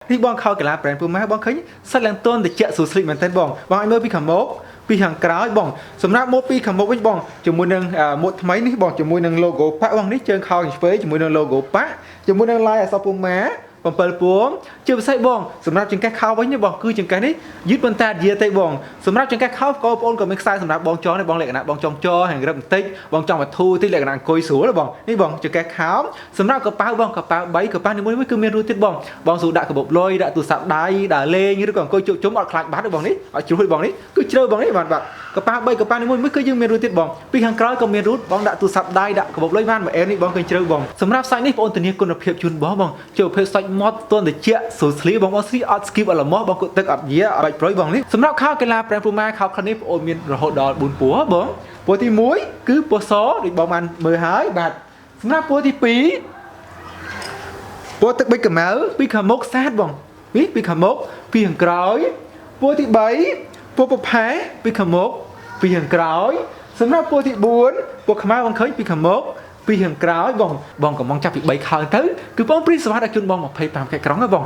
នេះបងខោកីឡាប្រេនពូម៉ែបងឃើញសាច់ឡើងទន់តិចស្រួលស្លីកមែនតើបងឲ្យមើលពីខាងមុខពីខាងក្រោយបងសម្រាប់ម៉ូតពីខាងមុខវិញបងជាមួយនឹងម៉ូតថ្មីនេះបងជាមួយនឹង logo ប៉ាក់បងនេះជើងខោឆ្វេងជាមួយនឹង logo ប៉ាក់ជាមួយនឹង lay អក្សរពូម៉ែ7ពួងជាពិសេសបងសម្រាប់ចង្កេះខោវិញបងគឺចង្កេះនេះយឺតប៉ុន្តែយាទេបងសម្រាប់ចង្កេះខោបងប្អូនក៏មានខ្សែសម្រាប់បងចងដែរបងលក្ខណៈបងចង់ចរហើយរឹបបន្តិចបងចង់វត្ថុតិចលក្ខណៈអង្គុយស្រួលបងនេះបងចង្កេះខោសម្រាប់កប៉ាល់បងកប៉ាល់3កប៉ាល់នីមួយៗគឺមានរូបទៀតបងស្រួលដាក់កាបូបលុយដាក់ទូរស័ព្ទដៃដើរលេងឬក៏អង្គុយជុំអត់ខ្លាចបាត់ទេបងនេះអត់ជ្រុលបងនេះគឺជ្រៅបងនេះបាទកប៉ាល់3កប៉ាល់នីមួយៗគឺយើងមានរូបទៀតបងពីខាងក្រោយក៏មានរូបបងដាក់ទូរស័ព្ទដៃដាក់កាបូបលុយបានមួយអែននេះបងឃើញជ្រៅបងសម្រាប់សាច់នេះបងធានាគុណភាពជូនបងចូលប្រភេទសាច់ម៉ត់ទន់តិចស្រួលស្លីបងស្លីអត់ស្គីបអត់ល្មោះបងគក់ទឹកអត់យាអត់បាច់ប្រុយបងនេះសម្រាប់ខោកីឡាប្រេនពូម៉ាខោខ្លះនេះបងអូនមានរហូតដល់4ពណ៌បងពណ៌ទី1គឺពណ៌សដូចបងបានមើលហើយបាទសម្រាប់ពណ៌ទី2ពណ៌ទឹកប៊ិចកម្ៅពីខាងមុខសាតបងនេះពីខាងមុខពីខាងក្រោយពណ៌ទី3ពណ៌ប្រផេះពីខាងមុខពីខាងក្រោយសម្រាប់ពណ៌ទី4ពណ៌ខ្មៅបងឃើញពីខាងមុខពីខាងក្រោយបងកំងចាប់ពី3ខោទៅគឺបងព្រីសវ៉ាដាក់ជូនបង25ខែក្រុងហ៎បង